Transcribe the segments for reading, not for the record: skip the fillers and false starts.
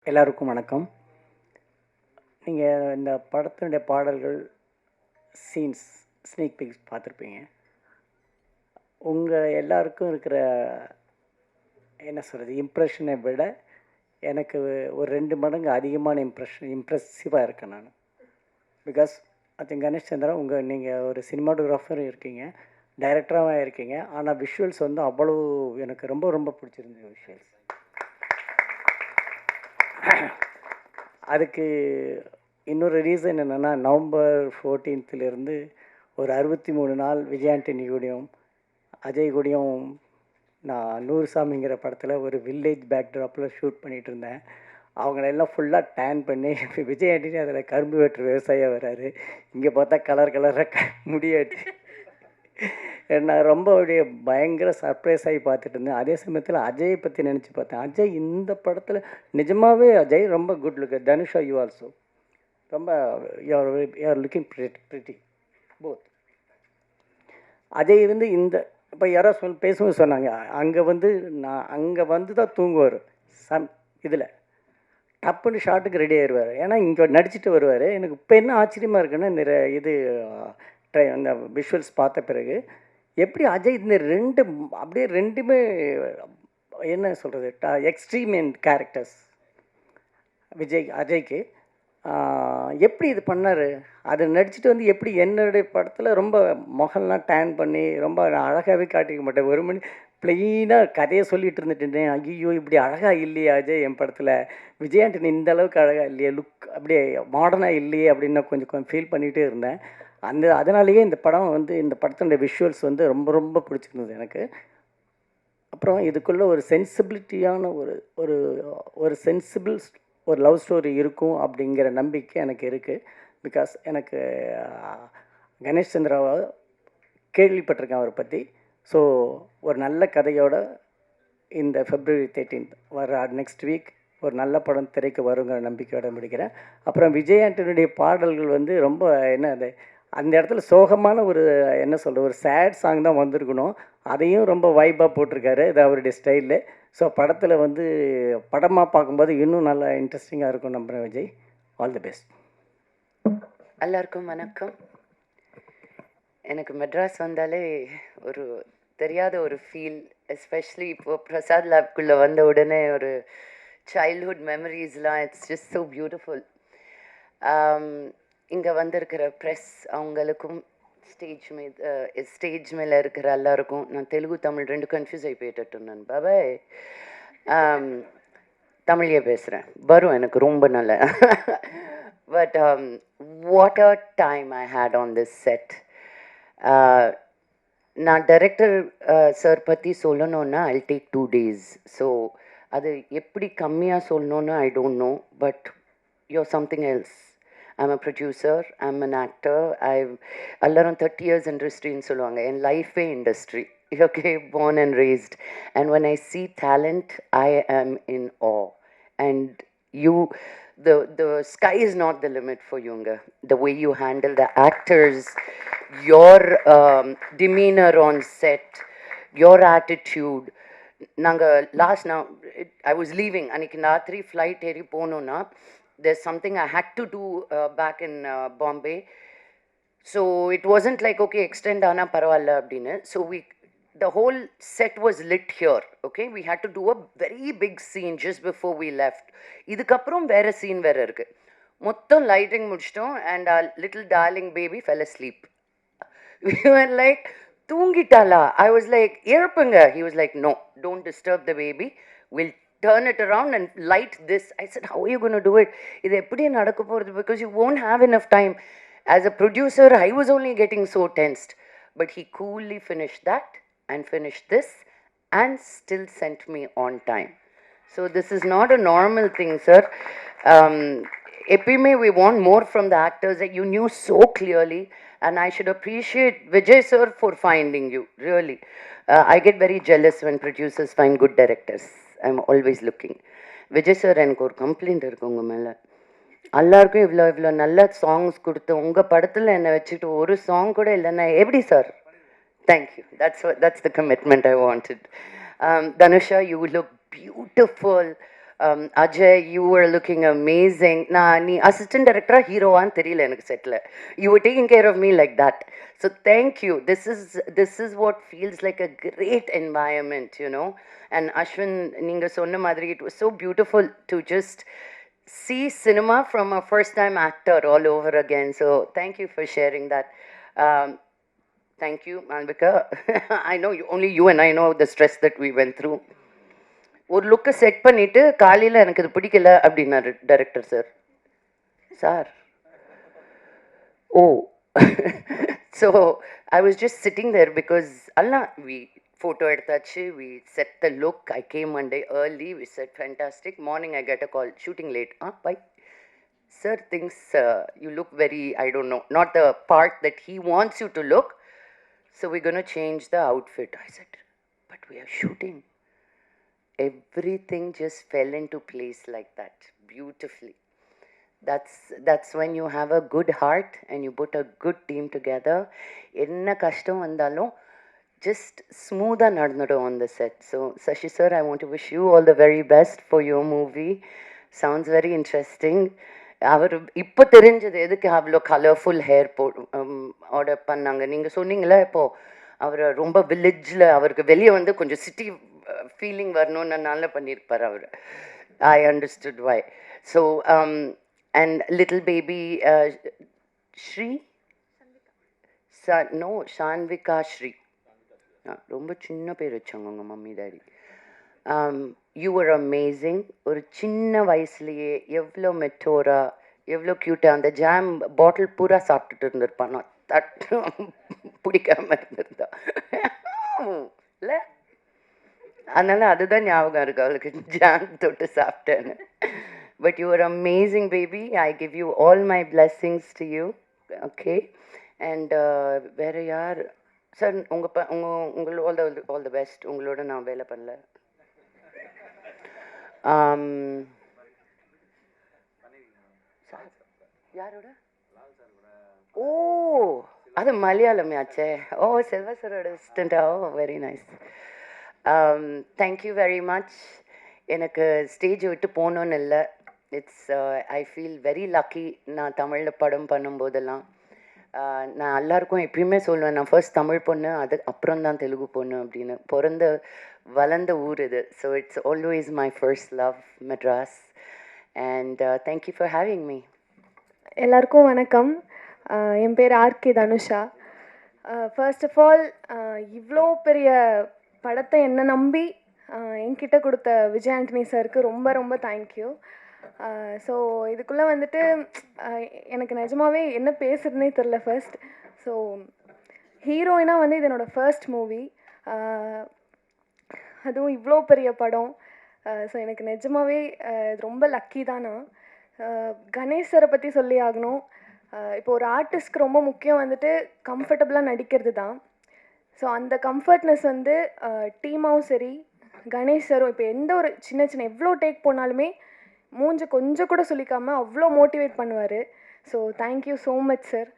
எல்லாருக்கும் வணக்கம். நீங்கள் இந்த படத்தினுடைய பாடல்கள், சீன்ஸ், ஸ்னீக் பீக்ஸ் பார்த்துருப்பீங்க. உங்கள் எல்லாருக்கும் இருக்கிற என்ன சொல்கிறது இம்ப்ரெஷனை விட எனக்கு ஒரு 2 மடங்கு அதிகமான இம்ப்ரெசிவாக இருக்கேன் நான். Because I think Ganesh Chandra நீங்கள் ஒரு சினிமாட்டோகிராஃபரும் இருக்கீங்க, டைரக்டராகவும் இருக்கீங்க. ஆனால் விஷுவல்ஸ் வந்து அவ்வளோ எனக்கு ரொம்ப ரொம்ப பிடிச்சிருந்தது விஷுவல்ஸ். அதுக்கு இன்னொரு ரீசன் என்னென்னா, நவம்பர் 14th ஒரு 63 நாள் விஜய் ஆண்டனி கூடயும் அஜய் கூடயும் நான் நூறுசாமிங்கிற படத்தில் ஒரு வில்லேஜ் பேக்ட்ராப்பில் ஷூட் பண்ணிகிட்டு இருந்தேன். அவங்களெல்லாம் ஃபுல்லாக டேன் பண்ணி விஜய் ஆண்டனி அதில் கரும்பு வெட்டுற விவசாயியாக வர்றாரு. இங்கே பார்த்தா கலர் கலராக முடியாச்சு. நான் ரொம்ப அப்படியே பயங்கர சர்ப்ரைஸ் ஆகி பார்த்துட்டு இருந்தேன். அதே சமயத்தில் அஜயை பற்றி நினச்சி பார்த்தேன். அஜய் இந்த படத்தில் நிஜமாகவே அஜய் ரொம்ப good look. Dhanusha you also ரொம்ப you're looking pretty both. Ajay வந்து இந்த இப்போ யாரோ பேசும்போது சொன்னாங்க, அங்கே வந்து தான் தூங்குவார் இதில் டப்புன்னு ஷாட்டுக்கு ரெடி ஆயிடுவார். ஏன்னா இங்கே நடிச்சுட்டு வருவார். எனக்கு இப்போ என்ன ஆச்சரியமாக இருக்குன்னா, இந்த அந்த விஷுவல்ஸ் பார்த்த பிறகு எப்படி அஜய் இந்த அப்படியே ரெண்டுமே என்ன சொல்கிறது எக்ஸ்ட்ரீம் அண்ட் கேரக்டர்ஸ் அஜய்க்கு எப்படி இது பண்ணார். அதை நடிச்சுட்டு வந்து எப்படி என்னுடைய படத்தில் ரொம்ப முகம்லாம் டேன் பண்ணி ரொம்ப அழகாகவே காட்டிக்க மாட்டேன். ஒரு மணி ப்ளெயினாக கதையை சொல்லிகிட்டு இருந்துட்டேன். ஐயோ இப்படி அழகாக இல்லையா அஜய் என் படத்தில், விஜய் ஆண்டனி இந்த அளவுக்கு அழகாக இல்லையே, லுக் அப்படியே மாடர்னாக இல்லையே அப்படின்னு நான் கொஞ்சம் ஃபீல் பண்ணிகிட்டே இருந்தேன். அதனாலேயே இந்த படத்தினுடைய விஷுவல்ஸ் வந்து ரொம்ப ரொம்ப பிடிச்சிருந்தது எனக்கு. அப்புறம் இதுக்குள்ளே ஒரு சென்சிபிலிட்டியான ஒரு சென்சிபிள் ஒரு லவ் ஸ்டோரி இருக்கும் அப்படிங்கிற நம்பிக்கை எனக்கு இருக்குது. பிகாஸ் எனக்கு கணேஷ் சந்திராவை கேள்விப்பட்டிருக்கேன் அவரை பற்றி. ஸோ ஒரு நல்ல கதையோட இந்த February 13th வர நெக்ஸ்ட் வீக் ஒரு நல்ல படம் திரைக்கு வருங்கிற நம்பிக்கையோடு முடிக்கிறேன். அப்புறம் விஜய் ஆண்டனியுடைய பாடல்கள் வந்து ரொம்ப அந்த இடத்துல சோகமான என்ன சொல்கிறது ஒரு சேட் சாங் தான் வந்திருக்கணும். அதையும் ரொம்ப வைப்பாக போட்டிருக்காரு. இது அவருடைய ஸ்டைலு. ஸோ படத்தில் படமாக பார்க்கும்போது இன்னும் நல்லா இன்ட்ரெஸ்டிங்காக இருக்கும் நம்புகிறேன். Vijay, all the best. எல்லாருக்கும் வணக்கம். எனக்கு மெட்ராஸ் வந்தாலே ஒரு தெரியாத ஒரு ஃபீல், எஸ்பெஷலி இப்போது பிரசாத் லேப்குள்ளே வந்த உடனே ஒரு சைல்ட்ஹுட் மெமரிஸ்லாம் இட்ஸ் ஜஸ்ட் ஸோ பியூட்டிஃபுல். இங்கே வந்திருக்கிற ப்ரெஸ் அவங்களுக்கும் ஸ்டேஜ் மேலே இருக்கிற எல்லாருக்கும், நான் தெலுங்கு தமிழ் 2 கன்ஃபியூஸ் ஆகி போயிட்டு நான் பாபாய் தமிழையே பேசுகிறேன், வரும் எனக்கு ரொம்ப நல்ல. But what a time I had on this set. நான் டைரக்டர் சார் பற்றி சொல்லணுன்னா ஐல் டேக் 2 days. ஸோ அது எப்படி கம்மியாக சொல்லணுன்னு I don't know, but you're something else. I'm a producer, I'm an actor, allarum 30 years industry in solluvaanga, en life industry, okay, born and raised. And when I see talent, I am in awe. And you, the sky is not the limit for you. The way you handle the actors, your demeanor on set, your attitude. I was leaving, anikku raatri flight eri ponona, there's something I had to do back in Bombay. So it wasn't like, okay, extend ana paravalla abdinu. So the whole set was lit here, okay? We had to do a very big scene just before we left. Idukaprom vera scene vera irukku. Mottham lighting mudichitom and our little darling baby fell asleep. We were like, thoongitala. I was like, erpanga. He was like, no, don't disturb the baby. We'll turn it around and light this. I said, how are you going to do it? Idu eppadi nadakku poradhu, because you won't have enough time. As a producer, I was only getting so tensed. But he coolly finished that and finished this and still sent me on time. So this is not a normal thing, sir. Epime, we want more from the actors that you knew so clearly, and I should appreciate Vijay sir for finding you, really. I get very jealous when producers find good directors. I'm always looking. Vijay sir, எனக்கு ஒரு complaint இருக்கு உங்கள் மேலே. எல்லாருக்கும் இவ்வளோ நல்ல songs கொடுத்து உங்கள் படத்தில் என்னை வச்சுட்டு ஒரு சாங் கூட இல்லைன்னா எப்படி sir? Thank you. That's the commitment I wanted. Dhanusha, you look beautiful. Ajay, you were looking amazing. Nee assistant director heroan theriyala enak set la. You were taking care of me like that. So thank you. This is what feels like a great environment, you know. And Ashwin, neenga sonna madri, it was so beautiful to just see cinema from a first time actor all over again. So thank you for sharing that. Um, thank you, Malvika. I know you, only you and I know the stress that we went through. ஒரு லுக்கை set பண்ணிட்டு காலையில் எனக்கு இது பிடிக்கல அப்படின்னாரு director sir. Sir oh so I was just sitting there because எல்லாம் we photo எடுத்தாச்சு, we set the look. I came one day early, we said fantastic. Morning I get a call, shooting late. By sir things you look very, I don't know, not the part that he wants you to look, so we gonna change the outfit. I said but we are shooting. Everything just fell into place like that beautifully. That's when you have a good heart and you put a good team together. Enna kashtam vandalum just smooth nadnadum on the set. So Sashi sir, I want to wish you all the very best for your movie. Sounds very interesting. அவர் இப்போ தெரிஞ்சது எதுக்கு அவ்வளோ colourful hair order பண்ணாங்க. நீங்கள் சொன்னீங்களா இப்போது அவர் ரொம்ப வில்லேஜில் அவருக்கு வெளியே வந்து கொஞ்சம் சிட்டி ஃபீலிங் வரணும்னு நல்லா பண்ணியிருப்பார் அவர். I understood why. So and little baby Sri no Shanvika Sri, ரொம்ப சின்ன பேர் வச்சாங்க உங்கள் mummy daddy. You are amazing. ஒரு சின்ன வயசுலேயே எவ்வளோ மெட்டோரா, எவ்வளோ க்யூட்டாக அந்த ஜாம் பாட்டில் பூரா சாப்பிட்டுட்டு இருந்திருப்பான். நான் தட்டு பிடிக்காம இருந்திருந்தா இல்லை, அதனால அதுதான் ஞாபகம் இருக்கு அவளுக்கு, ஜாம் தொட்டு சாப்பிட்டேன்னு. But you are amazing baby. I give you all my blessings to you. Okay. And வேறு யார் சார்? உங்கள் ஆல் த பெஸ்ட். உங்களோட நான் வேலை பண்ணல. யாரோட? ஓ அது மலையாளமே ஆச்சே. ஓ செல்வா சாரோட அசிஸ்டண்டா? Oh very nice. Thank you very much. எனக்கு ஸ்டேஜ் விட்டு போகணுன்னு இல்லை. It's I feel very lucky. நான் தமிழில் படம் பண்ணும்போதெல்லாம் நான் எல்லாருக்கும் எப்பயுமே சொல்லுவேன், நான் ஃபர்ஸ்ட் தமிழ் பொண்ணு, அது அப்புறம் தான் தெலுங்கு பொண்ணு அப்படின்னு. பிறந்த வளர்ந்த ஊர் இது. So it's always my first love, Madras. And thank you for having me. எல்லாருக்கும் வணக்கம். என் பேர் RK Dhanusha. First of all, இவ்வளோ பெரிய படத்தை என்னை நம்பி என்கிட்ட கொடுத்த விஜய் ஆண்டனி சாருக்கு ரொம்ப ரொம்ப தேங்க்யூ. ஸோ இதுக்குள்ளே வந்துட்டு எனக்கு நிஜமாவே என்ன பேசுறதுனே தெரில ஃபர்ஸ்ட். ஸோ ஹீரோயினாக வந்து இது என்னோடய ஃபர்ஸ்ட் மூவி, அதுவும் இவ்வளோ பெரிய படம். ஸோ எனக்கு நிஜமாவே இது ரொம்ப லக்கி தான். நான் கணேஷ் சாரை பற்றி சொல்லி ஆகணும். இப்போ ஒரு ஆர்டிஸ்ட்க்கு ரொம்ப முக்கியம் வந்துட்டு கம்ஃபர்டபுளாக நடிக்கிறது தான். ஸோ அந்த கம்ஃபர்ட்னஸ் வந்து டீமாவும் சரி, கணேஷ் சாரும் இப்போ எந்த ஒரு சின்ன சின்ன எவ்வளோ டேக் போனாலுமே மூஞ்ச கொஞ்சம் கூட சொல்லிக்காமல் அவ்வளோ மோட்டிவேட் பண்ணுவார். So thank you so much sir.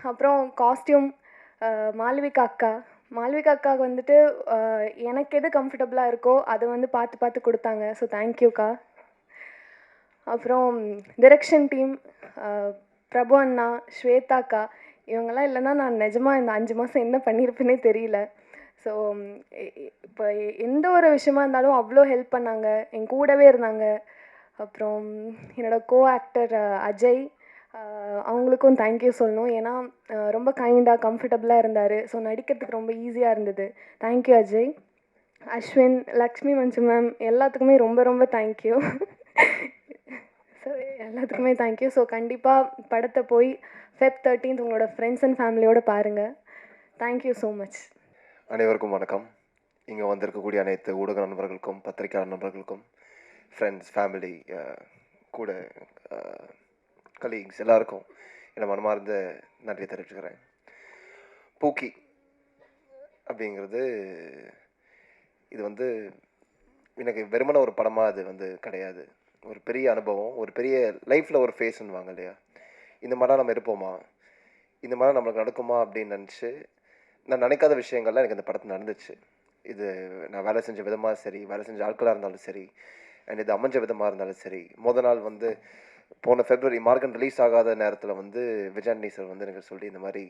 அப்புறம் காஸ்டியூம் மால்விகா அக்கா. மால்விகா அக்காவுக்கு வந்துட்டு எனக்கு எது கம்ஃபர்டபுளாக இருக்கோ அதை வந்து பார்த்து பார்த்து கொடுத்தாங்க. ஸோ தேங்க்யூக்கா. அப்புறம் டிரெக்ஷன் டீம் பிரபு அண்ணா, ஸ்வேதாக்கா, இவங்கெல்லாம் இல்லைன்னா நான் நிஜமாக இந்த 5 மாதம் என்ன பண்ணியிருப்பேனே தெரியல. ஸோ இப்போ எந்த ஒரு விஷயமா இருந்தாலும் அவ்வளோ ஹெல்ப் பண்ணாங்க, என் கூடவே இருந்தாங்க. அப்புறம் என்னோடய கோ ஆக்டர் அஜய், அவங்களுக்கும் தேங்க்யூ சொல்லணும். ஏன்னா ரொம்ப கைண்டாக கம்ஃபர்டபுளாக இருந்தார். ஸோ நடிக்கிறதுக்கு ரொம்ப ஈஸியாக இருந்தது. தேங்க்யூ அஜய். அஸ்வின், லக்ஷ்மி மஞ்சு மேம், எல்லாத்துக்குமே ரொம்ப ரொம்ப தேங்க்யூ. ஸோ எல்லாத்துக்குமே தேங்க்யூ. ஸோ கண்டிப்பாக படத்தை போய் Feb 13 உங்களோட ஃப்ரெண்ட்ஸ் அண்ட் ஃபேமிலியோடு பாருங்கள். Thank you so much. அனைவருக்கும் வணக்கம். இங்கே வந்திருக்கக்கூடிய அனைத்து ஊடக நண்பர்களுக்கும், பத்திரிகையாளர் நண்பர்களுக்கும், ஃப்ரெண்ட்ஸ், ஃபேமிலி, கூட கலீக்ஸ் எல்லாருக்கும் என்னை மனமார்ந்த நன்றி தெரிவிச்சுக்கிறேன். பூக்கி அப்படிங்கிறது இது வந்து எனக்கு வெறுமன ஒரு படமாக அது வந்து கிடையாது. ஒரு பெரிய அனுபவம், ஒரு பெரிய லைஃப்பில் ஒரு ஃபேஸ்ன்னுவாங்க இல்லையா, இந்த மாதிரிலாம் நம்ம இருப்போமா, இந்த மாதிரி நம்மளுக்கு நடக்குமா அப்படின்னு நினச்சி நான் நினைக்காத விஷயங்கள்லாம் எனக்கு இந்த படத்தில் நடந்துச்சு. இது நான் வேலை செஞ்ச விதமாக சரி, வேலை செஞ்ச ஆட்களாக இருந்தாலும் சரி, அண்ட் இது அமைஞ்ச விதமாக இருந்தாலும் சரி. நாள் வந்து போன ஃபெப்ரவரி மார்கன் ரிலீஸ் ஆகாத நேரத்தில் வந்து விஜயாண்டி சார் வந்து எனக்கு சொல்லி இந்த மாதிரி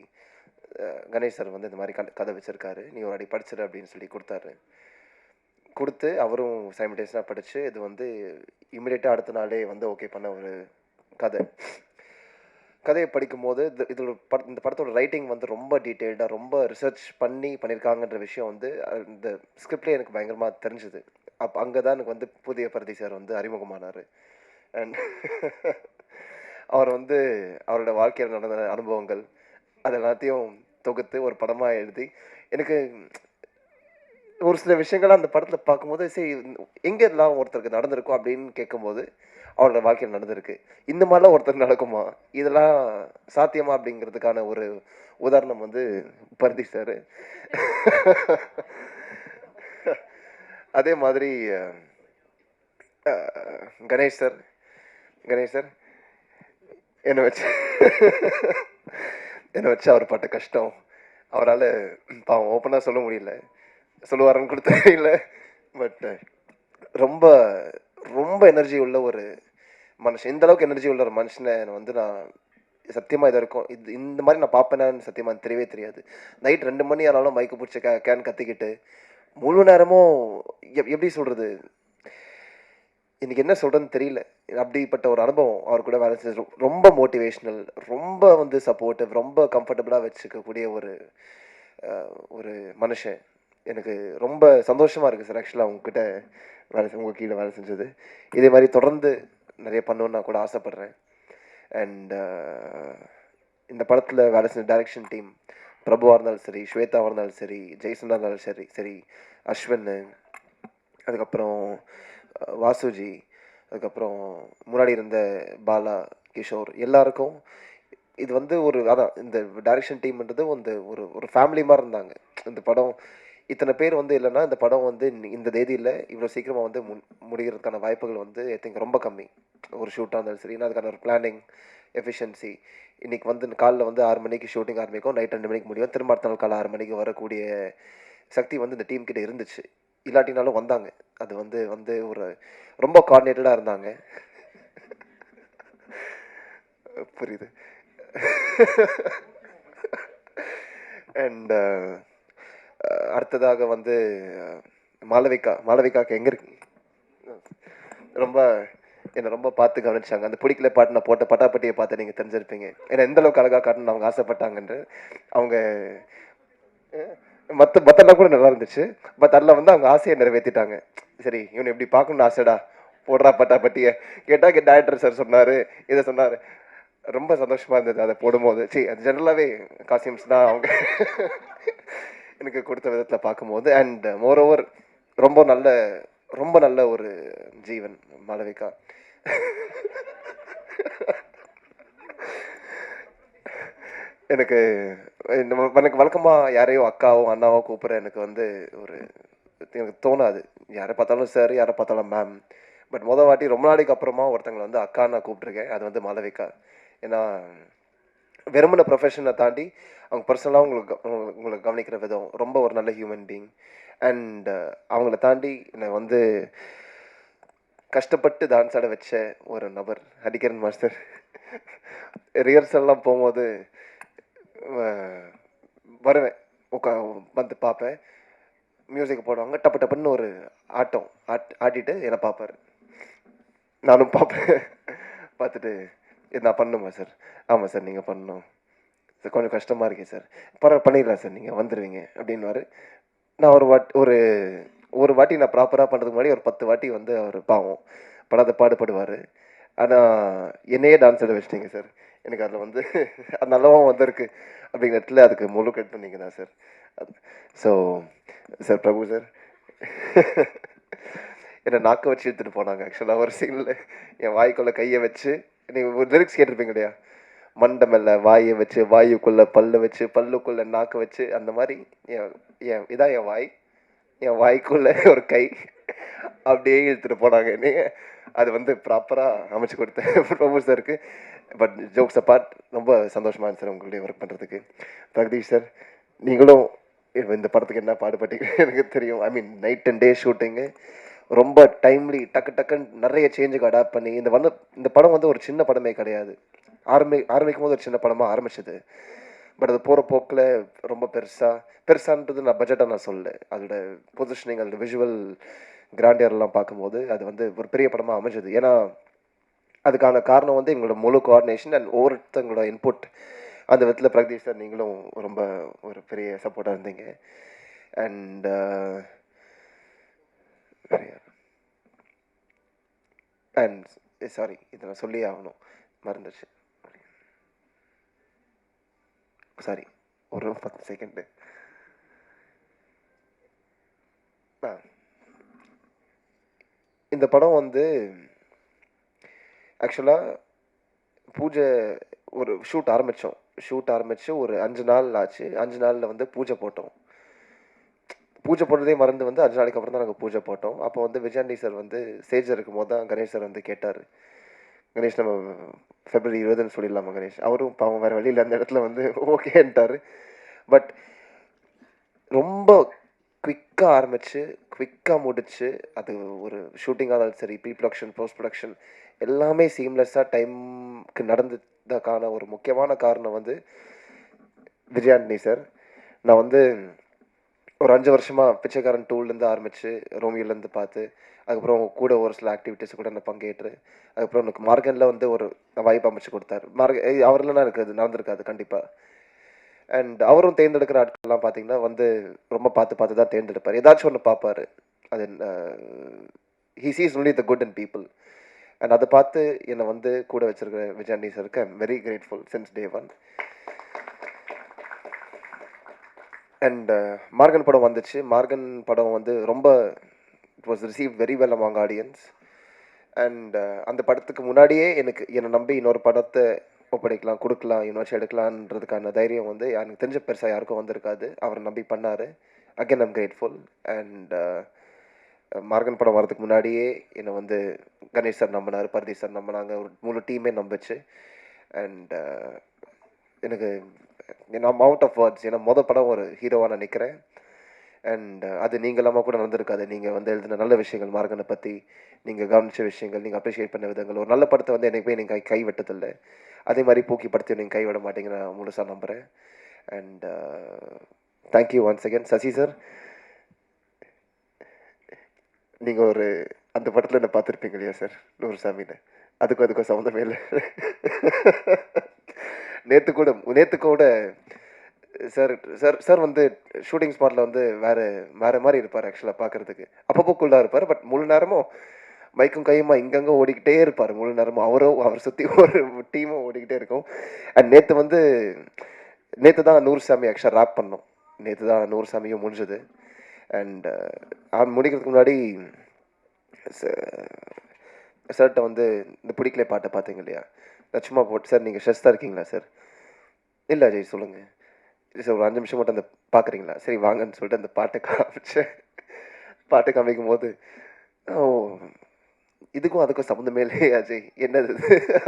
கணேஷ் சார் வந்து இந்த மாதிரி கதை வச்சுருக்காரு, நீ ஒரு அடி படிச்சிரு அப்படின்னு சொல்லி கொடுத்து அவரும் சைமல்டேனியஸாக படித்து இது வந்து இமிடியேட்டாக அடுத்த நாளே வந்து ஓகே பண்ண ஒரு கதையை படிக்கும்போது இதில் இந்த படத்தோட ரைட்டிங் வந்து ரொம்ப டீட்டெயில்டாக ரொம்ப ரிசர்ச் பண்ணியிருக்காங்கன்ற விஷயம் வந்து இந்த ஸ்கிரிப்ட்லேயே எனக்கு பயங்கரமாக தெரிஞ்சுது. அப்போ அங்கே தான் எனக்கு வந்து புதிய பரதி சார் வந்து அறிமுகமானார். அண்ட் அவர் வந்து அவரோட வாழ்க்கையில் நடந்த அனுபவங்கள் அது எல்லாத்தையும் தொகுத்து ஒரு படமாக எழுதி எனக்கு ஒரு சில விஷயங்கள் அந்த படத்தில் பார்க்கும்போது சரி எங்கே எல்லாம் ஒருத்தருக்கு நடந்திருக்கும் அப்படின்னு கேட்கும்போது அவரோட வாழ்க்கையில் நடந்திருக்கு. இந்த மாதிரிலாம் ஒருத்தருக்கு நடக்குமா, இதெல்லாம் சாத்தியமா அப்படிங்கிறதுக்கான ஒரு உதாரணம் வந்து பரதி சார். அதே மாதிரி கணேஷ் சார் என்னை வச்சு அவர் பட்ட கஷ்டம் அவரால் பாவம் ஓப்பனாக சொல்ல முடியல, சொல்லுவாருன்னு கூட தெரியல. பட் ரொம்ப ரொம்ப எனர்ஜி உள்ள ஒரு மனுஷன், இந்த அளவுக்கு எனர்ஜி உள்ள ஒரு மனுஷனை வந்து நான் சத்தியமாக இது இருக்கும் இந்த மாதிரி நான் பார்ப்பேனான்னு சத்தியமாக தெரியவே தெரியாது. நைட் 2 மணி ஆனாலும் மைக்கு பிடிச்ச கேன் கத்திக்கிட்டு முழு நேரமும் எப்படி சொல்கிறது, எனக்கு என்ன சொல்கிறேன்னு தெரியல. அப்படிப்பட்ட ஒரு அனுபவம் அவர் கூட வேலை செஞ்சு ரொம்ப மோட்டிவேஷ்னல், ரொம்ப வந்து சப்போர்ட்டிவ், ரொம்ப கம்ஃபர்டபுளாக வச்சுக்கக்கூடிய ஒரு மனுஷன். எனக்கு ரொம்ப சந்தோஷமாக இருக்குது சார் ஆக்சுவலாக உங்ககிட்ட உங்கள் கீழே வேலை செஞ்சது. இதே மாதிரி தொடர்ந்து நிறைய பண்ணணுன்னு நான் கூட ஆசைப்பட்றேன். அண்ட் இந்த படத்தில் வேலை செஞ்ச டைரக்ஷன் டீம் பிரபுவாக இருந்தாலும் சரி, ஸ்வேதாவாக இருந்தாலும் சரி, ஜெய்சனாக இருந்தாலும் சரி, அஸ்வின், அதுக்கப்புறம் வாசுஜி, அதுக்கப்புறம் முன்னாடி இருந்த பாலா, கிஷோர், எல்லாருக்கும் இது வந்து அதான் இந்த டைரக்ஷன் டீம்ன்றது ஒரு ஃபேமிலி மாதிரி இருந்தாங்க. இந்த படம் இத்தனை பேர் வந்து இல்லைன்னா இந்த படம் வந்து இந்த தேதியில் இவ்வளோ சீக்கிரமாக வந்து முடிகிறதுக்கான வாய்ப்புகள் வந்து ஐ திங்க் ரொம்ப கம்மி. ஒரு ஷூட்டாக இருந்தாலும் சரி, அதுக்கான ஒரு பிளானிங் எஃபிஷியன்சி. இன்றைக்கி வந்து காலைல வந்து 6 மணிக்கு ஷூட்டிங் ஆரம்பிக்கும், நைட் 2 மணிக்கு முடியும், திரும்ப அடுத்த நாள் காலை 6 மணிக்கு வரக்கூடிய சக்தி வந்து இந்த டீம் கிட்ட இருந்துச்சு. இல்லாட்டினாலும் வந்தாங்க. அது வந்து ஒரு ரொம்ப கோஆர்டினேட்டடாக இருந்தாங்க. புரியுது. அண்ட் அடுத்ததாக வந்து மாளவிகாக்கு எங்கே இருக்கு என்னை ரொம்ப பார்த்து கவனிச்சாங்க. அந்த பிடிக்கல பாட்டு நான் போட்ட பட்டாப்பட்டியை பார்த்து நீங்கள் தெரிஞ்சிருப்பீங்க ஏன்னா எந்த அளவுக்கு அழகாக காட்டணும்னு அவங்க ஆசைப்பட்டாங்கன்று. அவங்க மற்றெல்லாம் கூட நல்லா இருந்துச்சு, பட் அதில் வந்து அவங்க ஆசையை நிறைவேற்றிட்டாங்க. சரி இவனை எப்படி பார்க்கணும்னு ஆசைடா, போடுறா பட்டாப்பட்டியை கேட்டால் டைரக்டர் சார் சொன்னார், இதை சொன்னார். ரொம்ப சந்தோஷமாக இருந்தது அதை போடும்போது. அது ஜென்ரலாகவே காஸ்டியூம்ஸ் தான் அவங்க எனக்கு கொடுத்த விதத்தில் பார்க்கும்போது. அண்ட் மோரோவர் ரொம்ப நல்ல ஒரு ஜீவன் மாளவிகா. எனக்கு வழக்கமாக யாரையோ அக்காவோ அண்ணாவோ கூப்பிட்ற எனக்கு வந்து எனக்கு தோணாது. யாரை பார்த்தாலும் சார், யாரை பார்த்தாலும் மேம். பட் வாட்டி ரொம்ப நாளைக்கு அப்புறமா ஒருத்தங்களை வந்து அக்கா நான் கூப்பிட்ருக்கேன், அது வந்து மாளவிகா. ஏன்னா வெறுமன ப்ரொஃபஷனை தாண்டி அவங்க பர்சனலாக உங்களை கவனிக்கிற விதம் ரொம்ப ஒரு நல்ல ஹியூமன் பீயிங். அண்ட் அவங்கள தாண்டி என்னை வந்து கஷ்டப்பட்டு டான்ஸ் ஆட வச்ச ஒரு நபர் ஹரிகரன் மாஸ்டர். ரிஹர்சல்லாம் போகும்போது வருவேன், வந்து பார்ப்பேன், மியூசிக் போடுவாங்க, டப்பு டப்புன்னு ஒரு ஆட்டிட்டு என்னை பார்ப்பார், நானும் பார்ப்பேன். பார்த்துட்டு இது நான் பண்ணணுமா சார்? ஆமாம் சார் நீங்கள் பண்ணணும் சார், கொஞ்சம் கஷ்டமாக இருக்கேன் சார், பண்ணிடலாம் சார், நீங்கள் வந்துடுவீங்க அப்படின்வாரு. நான் ஒரு வாட்டி நான் ப்ராப்பராக பண்ணுறதுக்கு முன்னாடி ஒரு 10 வாட்டி வந்து அவர் பாவம் பாடுபடுவார். ஆனால் என்னையே டான்ஸ் ஆட வச்சிட்டிங்க சார், எனக்கு அதில் வந்து அது நல்லாவும் வந்திருக்கு அப்படிங்கிற இடத்துல அதுக்கு முழு கட்டு நீங்கள் தான் சார். ஸோ சார் பிரபு சார் என்னை நாக்க வச்சு எடுத்துகிட்டு போனாங்க. ஆக்சுவலாக ஒரு சீனில் என் வாய்க்குள்ளே கையை வச்சு, நீங்கள் ஒரு லிரிக்ஸ் கேட்டிருப்பீங்க இல்லையா, மண்டை மேலே வாயை வச்சு, வாயுக்குள்ளே பல்லு வச்சு, பல்லுக்குள்ளே நாக்கு வச்சு, அந்த மாதிரி இதான் என் வாய், என் வாய்க்குள்ளே ஒரு கை அப்படியே இழுத்துட்டு போனாங்க. நீங்கள் அது வந்து ப்ராப்பராக அமைச்சு கொடுத்தேன் பிரபு சாருக்கு. பட் ஜோக்ஸ் அப்பார்ட் ரொம்ப சந்தோஷமாக இருந்துச்சு சார் உங்களுடைய ஒர்க் பண்ணுறதுக்கு. பிரகதீஷ் சார், நீங்களும் இந்த படத்துக்கு என்ன பாடுபட்டீங்க எனக்கு தெரியும். ஐ மீன் நைட் அண்ட் டே ஷூட்டிங்கு, ரொம்ப டைம்லி டக்கு டக்குன்னு நிறைய சேஞ்சுக்கு அடாப்ட் பண்ணி இந்த படம் வந்து ஒரு சின்ன படமே கிடையாது. ஆரம்பிக்கும் போது ஒரு சின்ன படமாக ஆரம்பிச்சது. பட் அது போகிற போக்கில் ரொம்ப பெருசான்றது நான் பட்ஜெட்டாக நான் சொல்லலை. அதோட பொசிஷனிங், அதோட விஷுவல் கிராண்டியர்லாம் பார்க்கும்போது அது வந்து ஒரு பெரிய படமாக அமைஞ்சது. ஏன்னா அதுக்கான காரணம் வந்து எங்களோட முழு கோஆர்டினேஷன் அண்ட் ஒவ்வொருத்தங்களோட இன்புட். அந்த விதத்தில் பிரகதீஷ் சார் நீங்களும் ரொம்ப ஒரு பெரிய சப்போர்ட்டாக இருந்தீங்க. அண்ட் அண்ட் சாரி, இதை நான் சொல்லி ஆகணும், மறந்துடுச்சு. சாரி, ஒரு 10 செகண்டு. இந்த படம் வந்து ஆக்சுவலாக பூஜை ஒரு ஷூட் ஆரம்பித்து ஒரு 5 நாள் ஆச்சு. 5 நாளில் வந்து பூஜை போட்டோம். பூஜை போட்டதே மறந்து வந்து 5 நாளைக்கு அப்புறம் தான் நாங்கள் பூஜை போட்டோம். அப்போ வந்து விஜயாண்டி சார் வந்து ஸ்டேஜில் இருக்கும்போது தான் கணேஷ் சார் வந்து கேட்டார், கணேஷ் நம்ம February 20 சொல்லிடலாமா கணேஷ்? அவரும் பாவம் வேறு வழியில் அந்த இடத்துல வந்து ஓகேன்ட்டார். பட் ரொம்ப குவிக்காக ஆரம்பித்து குவிக்காக முடிச்சு, அது ஒரு ஷூட்டிங்காக இருந்தாலும் சரி, ப்ரீ ப்ரொடக்ஷன், போஸ்ட் ப்ரொடக்ஷன் எல்லாமே சீம்லெஸ்ஸாக டைமுக்கு நடந்ததுக்கான ஒரு முக்கியமான காரணம் வந்து விஜயாண்டனி சார். நான் வந்து ஒரு 5 வருஷமாக பிச்சைக்காரன் 2லேருந்து ஆரம்பித்து ரோமியோலேருந்து பார்த்து, அதுக்கப்புறம் கூட ஒரு சில ஆக்டிவிட்டீஸ் கூட நான் பங்கேற்று, அதுக்கப்புறம் எனக்கு மார்கனில் வந்து ஒரு வாய்ப்பு அமைச்சு கொடுத்தாரு. அவர்லாம் எனக்கு அது நடந்திருக்காது கண்டிப்பாக. அண்ட் அவரும் தேர்ந்தெடுக்கிற ஆட்கள்லாம் பார்த்தீங்கன்னா வந்து ரொம்ப பார்த்து தான் தேர்ந்தெடுப்பார். ஏதாச்சும் ஒன்று பார்ப்பார். அது he sees only the good in people. And அதை பார்த்து என்னை வந்து கூட வச்சிருக்கிற விஜயாண்டி சருக்கு I am very grateful since day 1. And Maargan படம் வந்துச்சு. மார்கன் படம் வந்து ரொம்ப it was receive very well among audience. And அந்த படத்துக்கு முன்னாடியே என்னை நம்பி இன்னொரு படத்தை ஒப்படைக்கலாம், கொடுக்கலாம், இன்னொரு எடுக்கலான்றதுக்கான தைரியம் வந்து எனக்கு தெரிஞ்ச பெருசாக யாருக்கும் வந்திருக்காது. அவரை நம்பி பண்ணார். Again I'm grateful. And Maargan படம் வரதுக்கு முன்னாடியே என்னை வந்து கணேஷ் சார் நம்பினார், பரதீஷ் சார் நம்பினாங்க, ஒரு முழு டீமே நம்பிச்சு. அண்ட் எனக்கு நான் அவுட் ஆஃப் வேர்ட்ஸ். ஏன்னா படம் ஒரு ஹீரோவாக நான் நிற்கிறேன். அண்ட் அது நீங்கள் இல்லாமல் கூட நடந்திருக்காது. நீங்கள் வந்து எழுதின நல்ல விஷயங்கள், மார்கனை பற்றி நீங்கள் கவனித்த விஷயங்கள், நீங்கள் அப்ரிஷியேட் பண்ண விதங்கள், ஒரு நல்ல படத்தை வந்து எனக்கு போய் நீங்கள் கைவிட்டதில்லை. அதே மாதிரி பூக்கி படத்தையும் நீங்கள் கைவிட மாட்டீங்கன்னு நான் முழுசாக நம்புகிறேன். And thank you once again. Sasi sir, நீங்கள் ஒரு அந்த படத்தில் என்ன பார்த்துருப்பீங்க இல்லையா சார், நூறுசாமின்னு? அதுக்கும் சம்மந்தமே இல்லை. நேற்று கூட சார் சார் சார் வந்து ஷூட்டிங் ஸ்பாட்டில் வந்து வேறு மாதிரி இருப்பார். ஆக்சுவலாக பார்க்குறதுக்கு அப்பப்போ கூலாக இருப்பார். பட் முழு நேரமும் மைக்கும் கையுமா இங்கங்கே ஓடிக்கிட்டே இருப்பார். முழு நேரமும் அவர் சுற்றி ஒரு டீமும் ஓடிக்கிட்டே இருக்கும். அண்ட் நேற்று தான் நூறுசாமி ஆக்சுவலாக ராப் பண்ணோம். நேற்று தான் நூறுசாமியும் முடிஞ்சது. அண்ட் முடிக்கிறதுக்கு முன்னாடி சார்கிட்ட வந்து இந்த பிடிக்கல பாட்டை பார்த்தீங்க இல்லையா, நான் சும்மா போட்டு, சார் நீங்கள் ஸ்ட்ரெஸ்ஸாக இருக்கீங்களா சார்? இல்லை அஜய் சொல்லுங்கள் சார், ஒரு 5 நிமிஷம் மட்டும் அந்த பார்க்குறீங்களா? சரி வாங்கன்னு சொல்லிட்டு அந்த பாட்டை காமிக்கும் போது, ஓ இதுக்கும் அதுக்கும் சம்மந்தமே இல்லையே அஜய், என்னது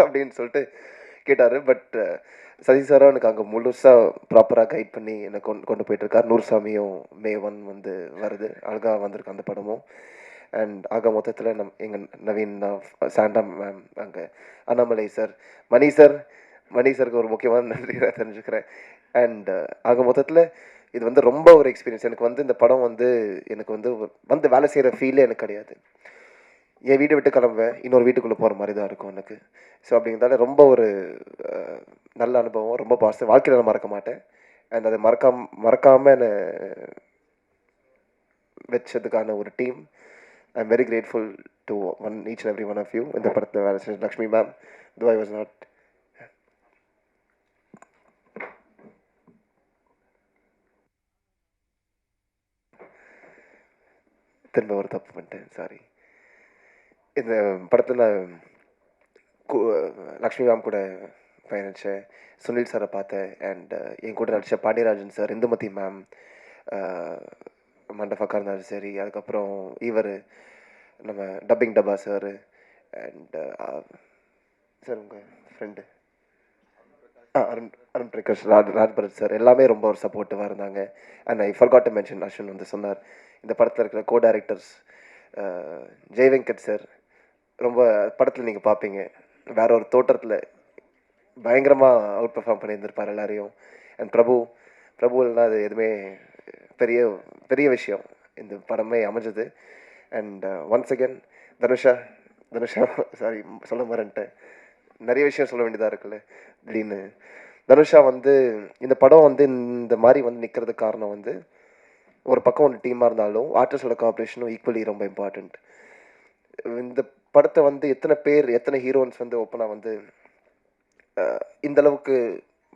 அப்படின்னு சொல்லிட்டு கேட்டார். பட் சசி சாரும் எனக்கு அங்கே முழுசாக ப்ராப்பராக கைட் பண்ணி என்னை கொண்டு போயிட்டுருக்கார். நூறுசாமியும் May 1 வந்து வருது, அழகாக வந்திருக்கு அந்த படமும். அண்ட் ஆக மொத்தத்தில் எங்கள் நவீன், சாண்டா மேம், அங்கே அண்ணாமலை சார், மணி சாருக்கு ஒரு முக்கியமான நன்றி நான் தெரிஞ்சுக்கிறேன். அண்ட் ஆக மொத்தத்தில் இது வந்து ரொம்ப ஒரு எக்ஸ்பீரியன்ஸ். எனக்கு வந்து இந்த படம் வந்து எனக்கு வந்து வேலை செய்கிற ஃபீலே எனக்கு கிடையாது. என் வீட்டை விட்டு கிளம்புவேன், இன்னொரு வீட்டுக்குள்ளே போகிற மாதிரி தான் இருக்கும் எனக்கு. ஸோ அப்படிங்கிறதால ரொம்ப ஒரு நல்ல அனுபவம், ரொம்ப பாசிட்டிவ். வாழ்க்கையில் நான் மறக்க மாட்டேன். அண்ட் அதை மறக்காமல் என்னை வச்சதுக்கான ஒரு team, I am very grateful to each and every one of you. இந்த படத்தில் வேலை செஞ்ச Lakshmi ma'am, though I was not திரும்ப ஒரு தப்பு பண்ணிட்டேன், சாரி. இந்த படத்தில் நான் லக்ஷ்மி மேம் கூட பயணித்தேன், சுனில் சாரை பார்த்தேன். அண்ட் என் கூட நடித்த பாண்டியராஜன் சார், இந்துமதி மேம், மண்டபக்கா இருந்தாலும் சரி, அதுக்கப்புறம் நம்ம டப்பிங் டப்பா சார், அண்ட் சார் உங்கள் ஃப்ரெண்டு அருண் பிரகாஷ், ராஜ்பரத் சார், எல்லாமே ரொம்ப ஒரு சப்போர்ட்டிவாக இருந்தாங்க. And I forgot to mention, Ashwin வந்து சொன்னார், இந்த படத்தில் இருக்கிற கோ டைரக்டர்ஸ் ஜெய் வெங்கட் சார் ரொம்ப படத்தில் நீங்கள் பார்ப்பீங்க, வேற ஒரு தோற்றத்தில் பயங்கரமாக அவுட் பெர்ஃபார்ம் பண்ணியிருந்திருப்பார் எல்லாரையும். அண்ட் பிரபு இல்லைனா அது எதுவுமே பெரிய பெரிய விஷயம் இந்த படமே அமைஞ்சது. And once again Dhanusha sorry சொல்ல மறந்துட்டேன், நிறைய விஷயம் சொல்ல வேண்டியதாக இருக்குல்ல திடீர்னு. தனுஷா வந்து இந்த படம் வந்து இந்த மாதிரி வந்து நிற்கிறதுக்கு காரணம் வந்து ஒரு பக்கம் ஒரு டீமாக இருந்தாலும் ஆர்டிஸ்டோட கோஆப்ரேஷனும் ஈக்குவலி ரொம்ப இம்பார்ட்டண்ட். இந்த படத்தை வந்து எத்தனை ஹீரோயின்ஸ் வந்து ஓப்பனாக வந்து இந்த அளவுக்கு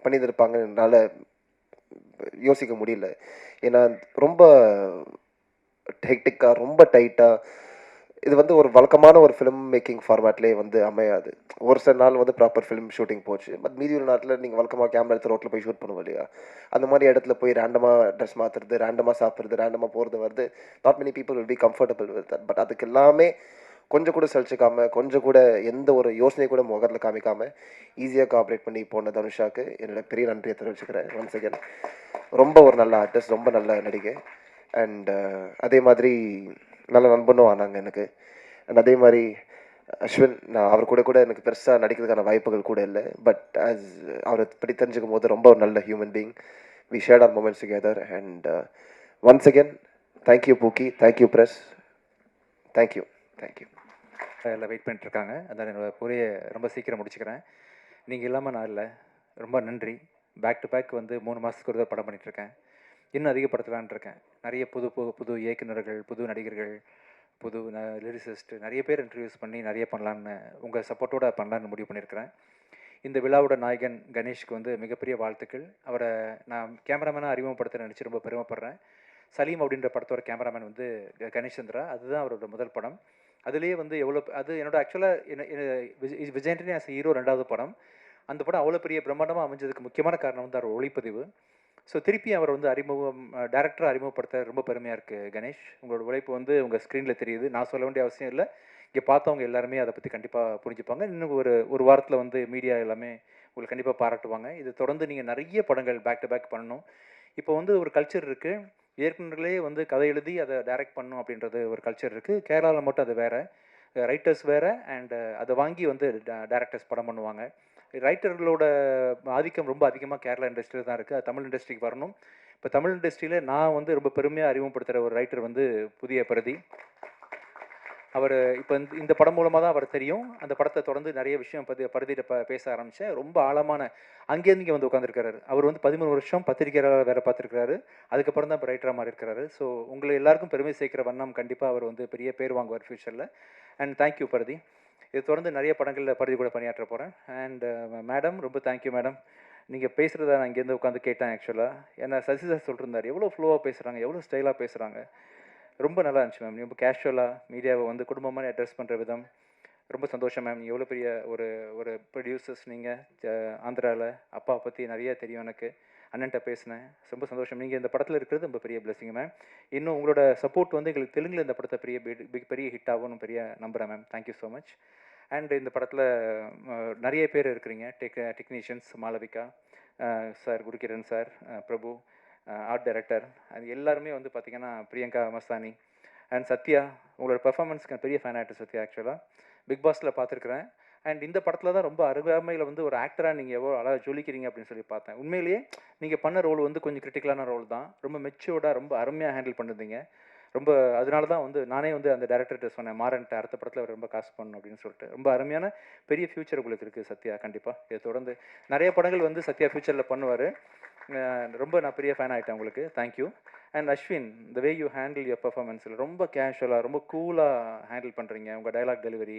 பண்ணியிருப்பாங்கனால யோசிக்க முடியல. ஏன்னா ரொம்ப ஹெக்டிக்காக ரொம்ப டைட்டாக இது வந்து ஒரு வழக்கமான ஒரு ஃபிலிம் மேக்கிங் ஃபார்மேட்லேயே வந்து அமையாது. ஒரு சில நாள் வந்து ப்ராப்பர் ஃபிலிம் ஷூட்டிங் போச்சு, பட் மீதி ஒரு நாட்டில் நீங்கள் வழக்கமாக கேமரா எடுத்து ரோட்டில் போய் ஷூட் பண்ணுவோம் இல்லையா, அந்த மாதிரி இடத்துல போய் ரேண்டமாக ட்ரெஸ் மாற்றுறது, ரேண்டமாக சாப்பிட்றது, ரேண்டமாக போகிறது வருது. Not many people will be comfortable with that. But அதுக்கு எல்லாமே கொஞ்சம் கூட சலிச்சிக்காமல், கொஞ்சம் கூட எந்த ஒரு யோசனை கூட முகத்தில் காமிக்காமல் ஈஸியாக கோஆப்ரேட் பண்ணி போன தனுஷாவுக்கு என்னோட பெரிய நன்றியை தெரிவிச்சுக்கிறேன் ஒன்ஸ் அகேன். ரொம்ப ஒரு நல்ல ஆர்டிஸ்ட், ரொம்ப நல்ல நடிகை. அண்ட் அதே மாதிரி நல்ல நண்பனும் ஆனாங்க எனக்கு. அண்ட் அதே மாதிரி அஸ்வின், நான் அவர் கூட எனக்கு பெருசாக நடிக்கிறதுக்கான வாய்ப்புகள் கூட இல்லை. பட் ஆஸ் அவரை பற்றி தெரிஞ்சுக்கும் போது ரொம்ப ஒரு நல்ல human being. We shared our moments together. And once again thank you பூக்கி, தேங்க்யூ ப்ரெஸ், தேங்க்யூ. எல்லாம் வெயிட் பண்ணிட்டுருக்காங்க. அதான் என்னோட பொரிய ரொம்ப சீக்கிரம் முடிச்சுக்கிறேன். நீங்கள் இல்லாமல் நான் இல்லை, ரொம்ப நன்றி. பேக் டு பேக் வந்து 3 மாதத்துக்கு ஒரு தடவை படம் பண்ணிகிட்ருக்கேன். இன்னும் அதிகப்படுத்தலான் இருக்கேன். நிறைய புது இயக்குநர்கள், புது நடிகர்கள், புது லிரிசிஸ்ட் நிறைய பேர் இன்ட்ரடியூஸ் பண்ணி நிறைய பண்ணலான்னு, உங்கள் சப்போர்ட்டோட பண்ணலான்னு முடிவு பண்ணியிருக்கிறேன். இந்த விழாவோட நாயகன் கணேஷ்க்கு வந்து மிகப்பெரிய வாழ்த்துக்கள். அவரை நான் கேமராமேனாக அறிமுகப்படுத்த நினச்சி ரொம்ப பெருமைப்படுறேன். சலீம் அப்படின்ற படத்தோட கேமராமேன் வந்து கணேஷ் சந்திரா. அதுதான் அவரோட முதல் படம். அதுலேயே வந்து அது என்னோட ஆக்சுவலாக விஜய் ஆண்டனி ஆஸ் ஹீரோ 2வது படம். அந்த படம் அவ்வளோ பெரிய பிரம்மாண்டமாக அமைஞ்சதுக்கு முக்கியமான காரணம் வந்து அவர் ஒளிப்பதிவு. ஸோ திருப்பி அவர் வந்து டேரக்டராக அறிமுகப்படுத்த ரொம்ப பெருமையாக இருக்குது கணேஷ். உங்களோட உழைப்பு வந்து உங்கள் ஸ்க்ரீனில் தெரியுது. நான் சொல்ல வேண்டிய அவசியம் இல்லை. இங்கே பார்த்தவங்க எல்லாருமே அதை பற்றி கண்டிப்பாக புரிஞ்சுப்பாங்க. இன்னும் ஒரு வாரத்தில் வந்து மீடியா எல்லாமே உங்களுக்கு கண்டிப்பாக பாராட்டுவாங்க. இது தொடர்ந்து நீங்கள் நிறைய படங்கள் பேக் டு பேக் பண்ணணும். இப்போ வந்து ஒரு கல்ச்சர் இருக்குது, இயக்குநர்களே வந்து கதை எழுதி அதை டைரக்ட் பண்ணணும் அப்படின்றது ஒரு கல்ச்சர் இருக்குது. கேரளாவில் மட்டும் அது வேறு, ரைட்டர்ஸ் வேறு, அண்டு அதை வாங்கி வந்து டேரக்டர்ஸ் படம் பண்ணுவாங்க. ரைட்டர்களோட ஆதிக்கம் ரொம்ப அதிகமாக கேரளா இண்டஸ்ட்ரியில் தான் இருக்குது. அது தமிழ் இண்டஸ்ட்ரிக்கு வரணும். இப்போ தமிழ் இண்டஸ்ட்ரியில் நான் வந்து ரொம்ப பெருமையாக அறிமுகப்படுத்துகிற ஒரு ரைட்டர் வந்து புதிய பிரதி. அவர் இப்போ இந்த படம் மூலமாக தான் அவர் தெரியும். அந்த படத்தை தொடர்ந்து நிறைய விஷயம் பருதிட்ட பேச ஆரம்பித்தேன். ரொம்ப ஆழமான அங்கேருந்து இங்கே வந்து உட்காந்துருக்காரு. அவர் வந்து 13 வருஷம் பத்திரிகையாளர் வேறு பார்த்துருக்காரு. அதுக்கப்புறம் தான் இப்போ ரைட்டராக மாறி இருக்காரு. ஸோ உங்களை எல்லாருக்கும் பெருமை சேர்க்கிற வண்ணம் கண்டிப்பாக அவர் வந்து பெரிய பேர் வாங்குவார் ஃபியூச்சரில். அண்ட் தேங்க்யூ பருதி. இது தொடர்ந்து நிறைய படங்களில் பருதி கூட பணியாற்ற போகிறேன். அண்ட் மேடம், ரொம்ப தேங்க்யூ மேடம். நீங்கள் பேசுகிறத நான் இங்கேருந்து உட்காந்து கேட்டேன். ஆக்சுவலாக ஏன்னா சசி சார் சொல்லிருந்தார், எவ்வளோ ஃப்ளோவாக பேசுகிறாங்க, எவ்வளோ ஸ்டைலாக பேசுகிறாங்க. ரொம்ப நல்லா இருந்துச்சு மேம். ரொம்ப கேஷுவலாக மீடியாவை வந்து குடும்பமாக அட்ரஸ் பண்ணுற விதம் ரொம்ப சந்தோஷம் மேம். எவ்வளோ பெரிய ஒரு ப்ரொடியூசர்ஸ் நீங்கள். ஆந்திராவில் அப்பாவை பற்றி நிறைய தெரியும் எனக்கு. அண்ணன்ட்ட பேசினேன், ரொம்ப சந்தோஷம். நீங்கள் இந்த படத்தில் இருக்கிறது ரொம்ப பெரிய பிளெஸிங் மேம். இன்னும் உங்களோட சப்போர்ட் வந்து எங்களுக்கு தெலுங்கில் இந்த படத்தை பெரிய ஹிட் ஆகும்னு பெரிய நம்புகிறேன் ma'am. Thank you so much. And இந்த படத்தில் நிறைய பேர் இருக்கிறீங்க. Technicians Malavika sir, Gurukiran sir, பிரபு, ஆர்ட் டைரக்டர், அது எல்லாருமே வந்து பார்த்திங்கன்னா பிரியங்கா மஸ்தானி அண்ட் சத்யா. உங்களோட பெர்ஃபார்மன்ஸ்க்கு பெரிய ஃபேன் ஆகிட்டு சத்யா. ஆக்சுவலாக பிக் பாஸில் பார்த்துருக்குறேன். அண்ட் இந்த படத்தில் தான் ரொம்ப அருகாமையில் வந்து ஒரு ஆக்டராக நீங்கள் எவ்வளோ அழகாக ஜொலிக்கிறீங்க அப்படின்னு சொல்லி பார்த்தேன். உண்மையிலேயே நீங்கள் பண்ண ரோல் வந்து கொஞ்சம் கிரிட்டிக்கலான ரோல் தான். ரொம்ப மெச்சூர்டாக ரொம்ப அருமையாக ஹேண்டில் பண்ணிருந்தீங்க. ரொம்ப அதனால தான் வந்து நானே வந்து அந்த டேரக்டர்கிட்ட சொன்னேன், மாறன்ட்ட அடுத்த படத்தில் அவர் ரொம்ப காசு பண்ணணும் அப்படின்னு சொல்லிட்டு. ரொம்ப அருமையான பெரிய ஃப்யூச்சர் உங்களுக்கு இருக்குது சத்யா. கண்டிப்பாக இதை தொடர்ந்து நிறைய படங்கள் வந்து சத்யா ஃப்யூச்சரில் பண்ணுவார். ரொம்ப நான் பெரிய ஃபேன் ஆகிட்டேன் உங்களுக்கு. Thank you. And Ashwin, the way you handle your பர்ஃபார்மன்ஸில் ரொம்ப கேஷுவலாக ரொம்ப கூலாக ஹேண்டில் பண்ணுறீங்க. உங்கள் டைலாக் டெலிவரி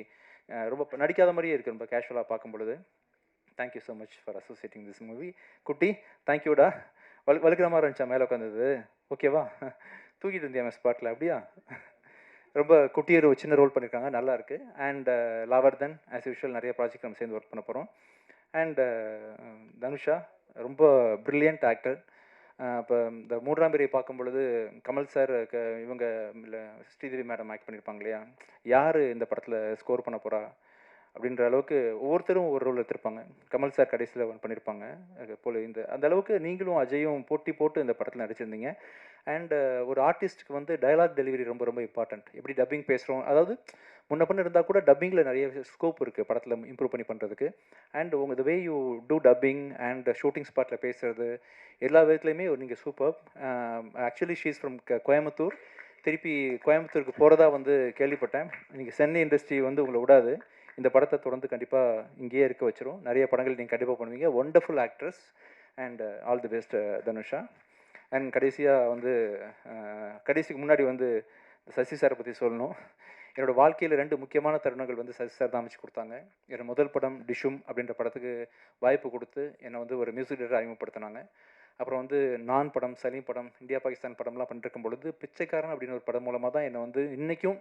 ரொம்ப நடிக்காத மாதிரியே இருக்குது ரொம்ப கேஷுவலாக பார்க்கும் பொழுது. Thank you so much for associating this movie. குட்டி, தேங்க்யூடா. வலுக்கிற மாதிரி இருந்துச்சா மேலே உட்காந்தது? ஓகேவா? தூக்கிட்டு இருந்தியா மேம் ஸ்பாட்டில்? அப்படியா? ரொம்ப குட்டியர் ஒரு சின்ன ரோல் பண்ணியிருக்காங்க, நல்லா இருக்குது. அண்ட் லாவர்தன் ஆஸ் யூஷுவல் நிறைய ப்ராஜெக்ட் நம்ம சேர்ந்து ஒர்க் பண்ண போகிறோம். அண்ட் தனுஷா ரொம்ப ப்ரில்லியன்ட் ஆக்டர். இப்போ இந்த 3ஆம் பிறையை பார்க்கும் பொழுது கமல் சார் இவங்க இல்லை ஸ்ரீதேவி மேடம் ஆக்ட் பண்ணியிருப்பாங்க இல்லையா, யார் இந்த படத்தில் ஸ்கோர் பண்ண போகிறா அப்படின்ற அளவுக்கு ஒவ்வொருத்தரும் ஒரு ரோல் எடுத்திருப்பாங்க. கமல் சார் கடைசியில் ஒன்று பண்ணியிருப்பாங்க. அது போல் அந்த அளவுக்கு நீங்களும் அஜயும் போட்டி போட்டு இந்த படத்தில் நடிச்சிருந்தீங்க. அண்ட் ஒரு ஆர்டிஸ்ட்டுக்கு வந்து டயலாக் டெலிவரி ரொம்ப ரொம்ப இம்பார்ட்டண்ட். எப்படி டப்பிங் பேசுகிறோம், அதாவது முன்ன பின்ன இருந்தால் கூட டப்பிங்கில் நிறைய ஸ்கோப் இருக்குது படத்தில் இம்ப்ரூவ் பண்ணுறதுக்கு. அண்ட் உங்கள் the way you do dubbing and shooting ஸ்பாட்டில் பேசுகிறது எல்லா விதத்துலையுமே நீங்கள் super. Actually she's from Coimbatore. திருப்பி கோயம்புத்தூருக்கு போகிறதா வந்து கேள்விப்பட்டேன். நீங்கள் சென்னை இண்டஸ்ட்ரி வந்து உங்களை விடாது. இந்த படத்தை தொடர்ந்து கண்டிப்பாக இங்கேயே இருக்க வச்சிரும். நிறைய படங்கள் நீங்கள் கண்டிப்பாக பண்ணுவீங்க. Wonderful actress and all the best Dhanusha. அண்ட் கடைசியாக வந்து கடைசிக்கு முன்னாடி வந்து சசி சாரை பற்றி சொல்லணும். என்னோடய வாழ்க்கையில் 2 முக்கியமான தருணங்கள் வந்து சசி சார் தான் அமைச்சு கொடுத்தாங்க. என்னோடய முதல் படம் டிஷும் அப்படின்ற படத்துக்கு வாய்ப்பு கொடுத்து என்னை வந்து ஒரு மியூசிக் டைரக்டர் அறிமுகப்படுத்தினாங்க. அப்புறம் வந்து நான் படம், சலீம் படம், இந்தியா பாகிஸ்தான் படம்லாம் பண்ணிருக்கும் பொழுது பிச்சைக்காரன் அப்படின்னு ஒரு படம் மூலமாக தான் என்னை வந்து இன்றைக்கும்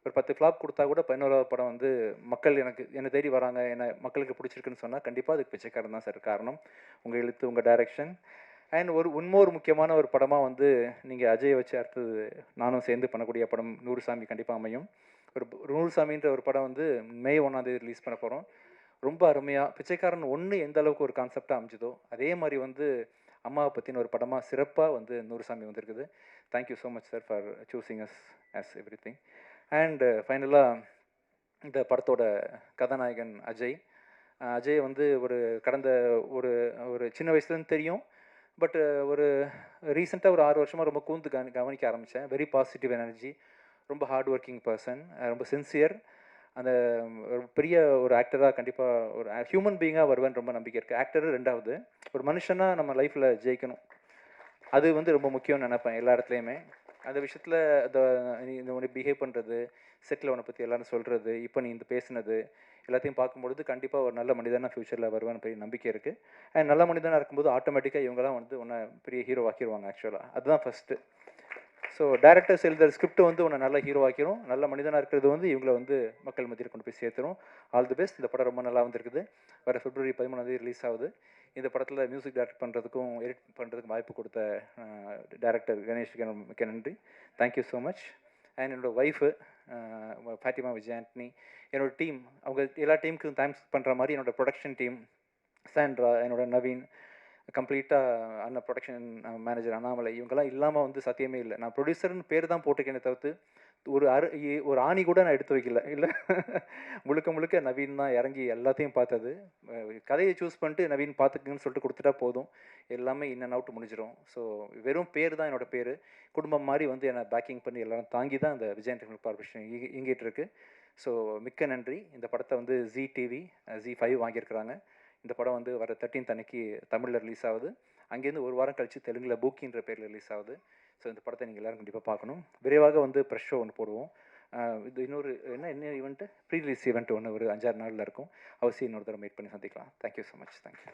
ஒரு 10 ஃப்ளாப் கொடுத்தா கூட 11வது படம் வந்து மக்கள் என்னை தேடி வராங்க, என்னை மக்களுக்கு பிடிச்சிருக்குன்னு சொன்னால் கண்டிப்பாக அதுக்கு பிச்சைக்காரன் தான் சார் காரணம். உங்கள் எழுத்து, உங்கள் டைரக்ஷன். அண்ட் இன்னொரு முக்கியமான ஒரு படமாக வந்து நீங்கள் அஜயை வச்சு அடுத்தது நானும் சேர்ந்து பண்ணக்கூடிய படம் நூறுசாமி கண்டிப்பாக அமையும். ஒரு நூறுசாமின்ற ஒரு படம் வந்து மே 1 ரிலீஸ் பண்ண போகிறோம். ரொம்ப அருமையாக பிச்சைக்காரன் 1 எந்த அளவுக்கு ஒரு கான்செப்டாக அமைஞ்சதோ அதே மாதிரி வந்து அம்மாவை பற்றின ஒரு படமாக சிறப்பாக வந்து நூறுசாமி வந்திருக்குது. Thank you so much sir for choosing us as everything. அண்ட் ஃபைனலாக இந்த படத்தோட கதாநாயகன் அஜய். அஜய் வந்து கடந்த ஒரு ஒரு சின்ன வயசுலேருந்து தெரியும். பட் ஒரு ரீசெண்டாக ஒரு 6 வருஷமாக ரொம்ப கூர்ந்து கவனிக்க ஆரம்பித்தேன். வெரி பாசிட்டிவ் எனர்ஜி, ரொம்ப ஹார்ட் ஒர்க்கிங் பர்சன், ரொம்ப சின்சியர். அந்த ஒரு பெரிய ஒரு ஆக்டராக கண்டிப்பாக ஒரு ஹியூமன் பீயிங்காக வருவேன்னு ரொம்ப நம்பிக்கை இருக்குது. ஆக்டர் 2வது, ஒரு மனுஷனாக நம்ம லைஃப்பில் ஜெயிக்கணும், அது வந்து ரொம்ப முக்கியம்னு நினைப்பேன் எல்லா இடத்துலையுமே. அந்த விஷயத்தில் இந்த உன்னை பிஹேவ் பண்ணுறது, செட்டில் உன்னை பற்றி எல்லாரும் சொல்கிறது, இப்போ நீ இந்த பேசுனது எல்லாத்தையும் பார்க்கும்பொழுது கண்டிப்பாக ஒரு நல்ல மனிதனாக ஃப்யூச்சரில் வருவான்னு பெரிய நம்பிக்கை இருக்குது. அண்ட் நல்ல மனிதனாக இருக்கும்போது ஆட்டோமேட்டிக்காக இவங்கெல்லாம் வந்து உன்னை பெரிய ஹீரோ ஆக்கிடுவாங்க. ஆக்சுவலாக அதுதான் ஃபஸ்ட்டு. ஸோ டேரக்டர்ஸ் எழுதுகிற ஸ்கிரிப்ட் வந்து உன்னை நல்ல ஹீரோ ஆக்கிரும். நல்ல மனிதனாக இருக்கிறது வந்து இவங்களை வந்து மக்கள் மத்தியில் கொண்டு போய் சேர்த்துரும். All the best. இந்த படம் ரொம்ப நல்லா வந்திருக்குது. வர February 13 ரிலீஸ் ஆகுது. இந்த படத்தில் மியூசிக் டைரக்ட் பண்ணுறதுக்கும் எடிட் பண்ணுறதுக்கும் வாய்ப்பு கொடுத்த டைரக்டர் கணேஷ்க்கு மிக்க நன்றி. Thank you so much. அண்ட் என்னோடய ஒய்ஃபு ஃபாத்திமா விஜய் ஆண்டனி, என்னோடய டீம், அவங்க எல்லா டீமுக்கும் தேங்க்ஸ் பண்ணுற மாதிரி என்னோடய ப்ரொடக்ஷன் டீம், சாண்ட்ரா, என்னோட நவீன், கம்ப்ளீட்டாக அண்ணன் ப்ரொடக்ஷன் மேனேஜர் அண்ணாமலை, இவங்கெல்லாம் இல்லாமல் வந்து சத்தியமே இல்லை. நான் ப்ரொடியூசர்னு பேர் தான் போட்டுக்கேனே தவிர்த்து ஒரு ஆணி கூட நான் எடுத்து வைக்கல. இல்லை, முழுக்க முழுக்க நவீன் தான் இறங்கி எல்லாத்தையும் பார்த்தது. கதையை சூஸ் பண்ணிட்டு நவீன் பார்த்துக்குங்கன்னு சொல்லிட்டு கொடுத்துட்டா போதும், எல்லாமே இன் அண்ட் அவுட் முடிஞ்சிடும். ஸோ வெறும் பேர் தான் என்னோடய பேர். குடும்பம் மாதிரி வந்து என்னை பேக்கிங் பண்ணி எல்லாரும் தாங்கி தான் இந்த விஜய் டெக்னிக்கல் கார்பரேஷன் இயங்கிட்டு இருக்கு. ஸோ மிக்க நன்றி. இந்த படத்தை வந்து ஜி டிவி Z5 வாங்கியிருக்கிறாங்க. இந்த படம் வந்து வர 13th அன்னைக்கு தமிழில் ரிலீஸ் ஆகுது. அங்கேருந்து ஒரு வாரம் கழித்து தெலுங்கில் பூக்கின்ற பேரில் ரிலீஸ் ஆகுது. ஸோ இந்த படத்தை நீங்கள் எல்லோரும் கண்டிப்பாக பார்க்கணும். விரைவாக வந்து ப்ரெஷ் ஷோ ஒன்று போடுவோம். இது இன்னொரு என்ன ஈவெண்ட்டு, ப்ரீ ரிலீஸ் ஈவெண்ட் ஒன்று ஒரு 5-6 நாளில் இருக்கும். அவசியம் இன்னொரு தடவை மீட் பண்ணி சந்திக்கலாம். Thank you so much. தேங்க்யூ.